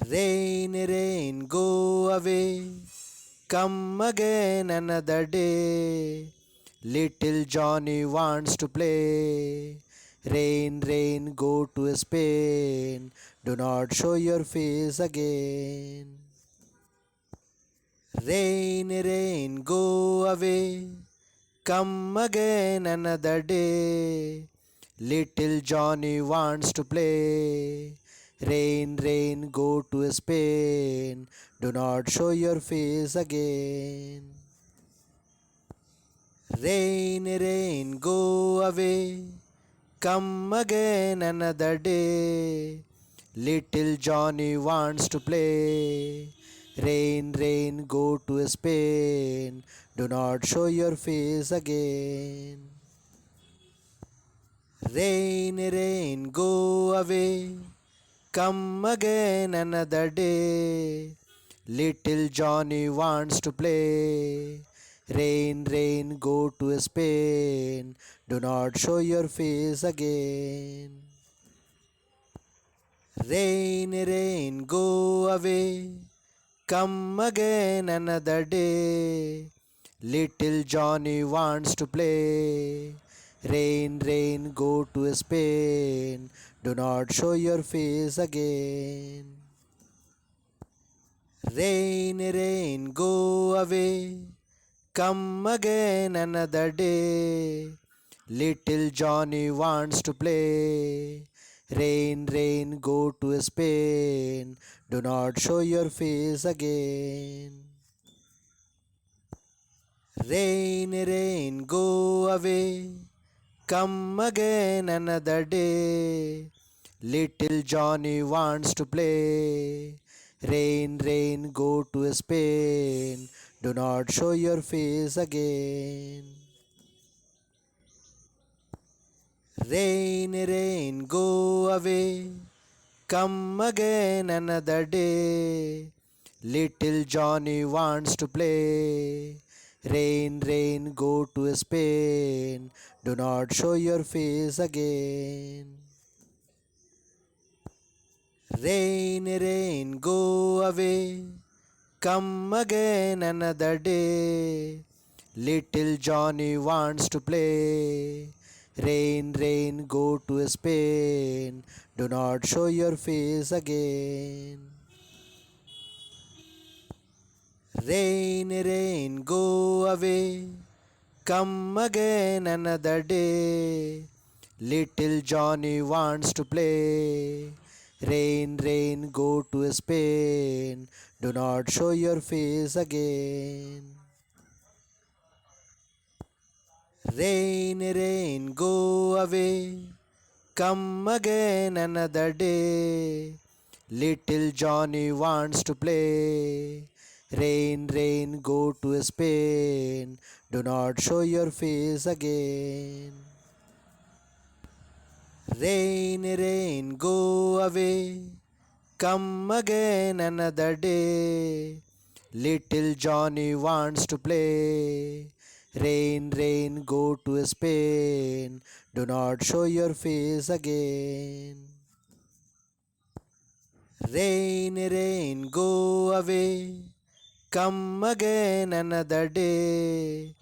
Rain, rain, go away. Come again another day. Little Johnny wants to play. Rain, rain, go to Spain. Do not show your face again. Rain, rain, go away. Come again another day. Little Johnny wants to play. Rain, rain, go to Spain. Do not show your face again. Rain, rain, go away. Come again another day. Little Johnny wants to play. Rain, rain, go to Spain. Do not show your face again. Rain, rain, go away. Come again another day. Little Johnny wants to play. Rain, rain, go to Spain. Do not show your face again. Rain, rain, go away. Come again another day. Little Johnny wants to play. Rain, rain, go to Spain. Do not show your face again. Rain, rain, go away. Come again another day. Little Johnny wants to play. Rain, rain, go to Spain. Do not show your face again. Rain, rain, go away. Come again another day. Little Johnny wants to play. Rain, rain, go to Spain. Do not show your face again. Rain, rain, go away. Come again another day. Little Johnny wants to play. Rain, rain, go to Spain. Do not show your face again. Rain, rain, go away. Come again another day. Little Johnny wants to play. Rain, rain, go to Spain. Do not show your face again. Rain, rain, go away. Come again another day. Little Johnny wants to play. Rain, rain, go to Spain. Do not show your face again. Rain, rain, go away. Come again another day. Little Johnny wants to play. Rain, rain, go to Spain. Do not show your face again. Rain, rain, go away. Come again another day. Little Johnny wants to play. Rain, rain, go to Spain. Do not show your face again. Rain, rain, go away. Come again another day.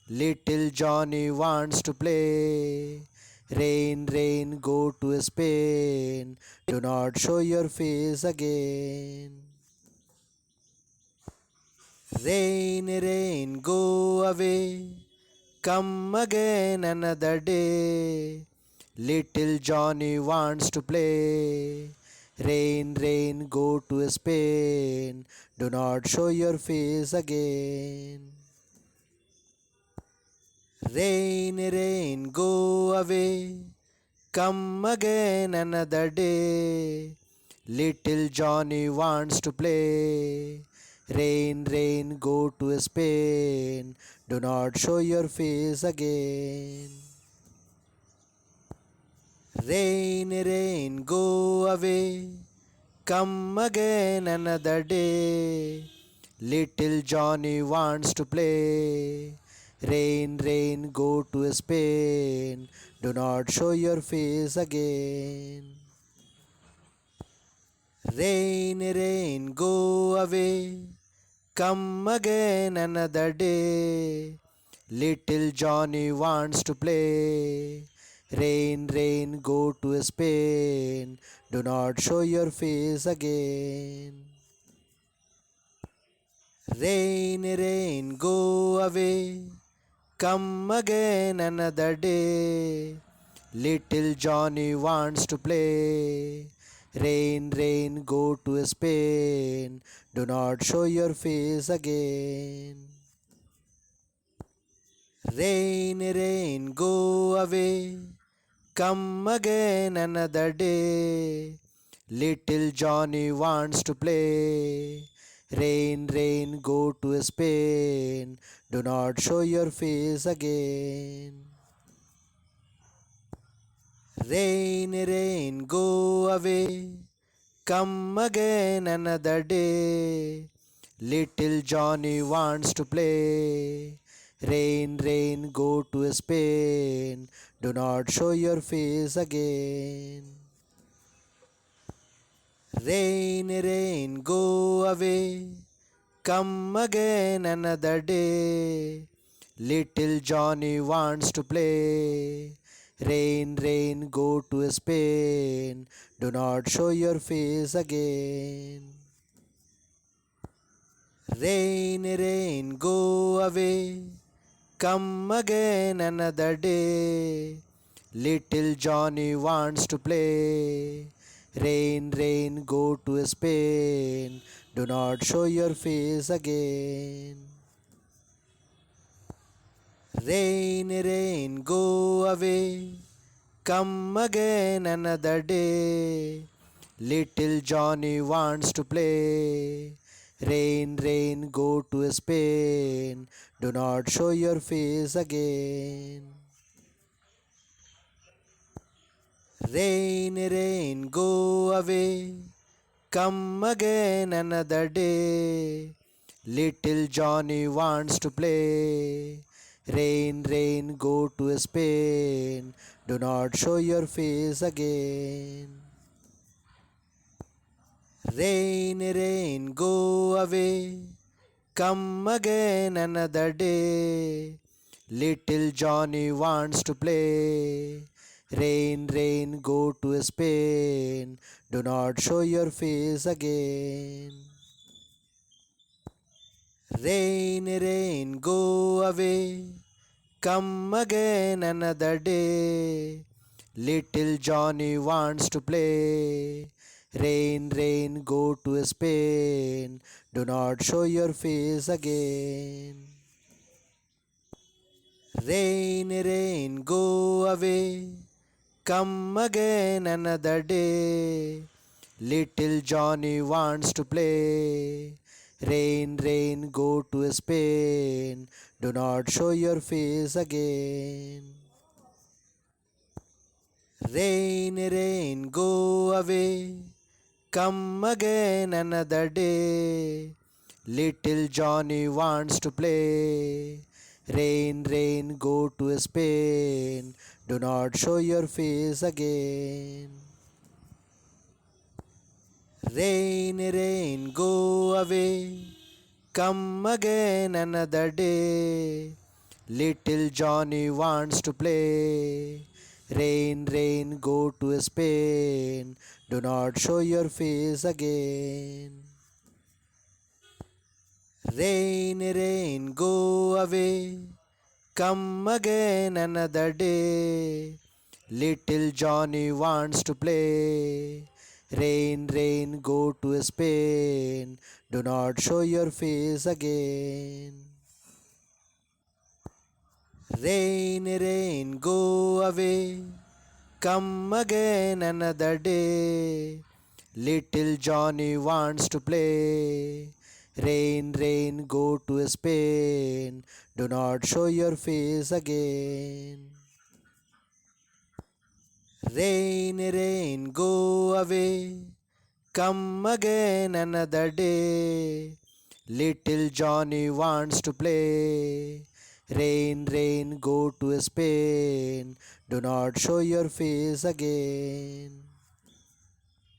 Little Johnny wants to play. Rain, rain, go to Spain. Do not show your face again. Rain, rain, go away. Come again another day. Little Johnny wants to play. Rain, rain, go to Spain. Do not show your face again. Rain, rain, go away. Come again another day. Little Johnny wants to play. Rain, rain, go to Spain. Do not show your face again. Rain, rain, go away. Come again another day. Little Johnny wants to play. Rain, rain, go to Spain. Do not show your face again. Rain, rain, go away. Come again another day. Little Johnny wants to play. Rain, rain, go to Spain. Do not show your face again. Rain, rain, go away. Come again another day. Little Johnny wants to play. Rain, rain, go to Spain. Do not show your face again. Rain, rain, go away. Come again another day. Little Johnny wants to play. Rain, rain, go to Spain. Do not show your face again. Rain, rain, go away. Come again another day. Little Johnny wants to play. Rain, rain, go to Spain. Do not show your face again. Rain, rain, go away. Come again another day. Little Johnny wants to play. Rain, rain, go to Spain. Do not show your face again. Rain, rain, go away. Come again another day. Little Johnny wants to play. Rain, rain, go to Spain. Do not show your face again. Rain, rain, go away. Come again another day. Little Johnny wants to play. Rain, rain, go to Spain. Do not show your face again. Rain, rain, go away. Come again another day. Little Johnny wants to play. Rain, rain, go to Spain. Do not show your face again. Rain, rain, go away. Come again another day. Little Johnny wants to play. Rain, rain, go to Spain. Do not show your face again. Rain, rain, go away. Come again another day. Little Johnny wants to play. Rain, rain, go to Spain. Do not show your face again. Rain, rain, go away. Come again another day. Little Johnny wants to play. Rain, rain, go to Spain. Do not show your face again. Rain, rain, go away. Come again another day. Little Johnny wants to play. Rain, rain, go to Spain. Do not show your face again. Rain, rain, go away. Come again another day. Little Johnny wants to play. Rain, rain, go to Spain. Do not show your face again. Rain, rain, go away. Come again another day. Little Johnny wants to play. Rain, rain, go to Spain. Do not show your face again. Rain, rain, go away. Come again another day. Little Johnny wants to play. Rain, rain, go to Spain. Do not show your face again. Rain, rain, go away. Come again another day. Little Johnny wants to play. Rain, rain, go to Spain. Do not show your face again.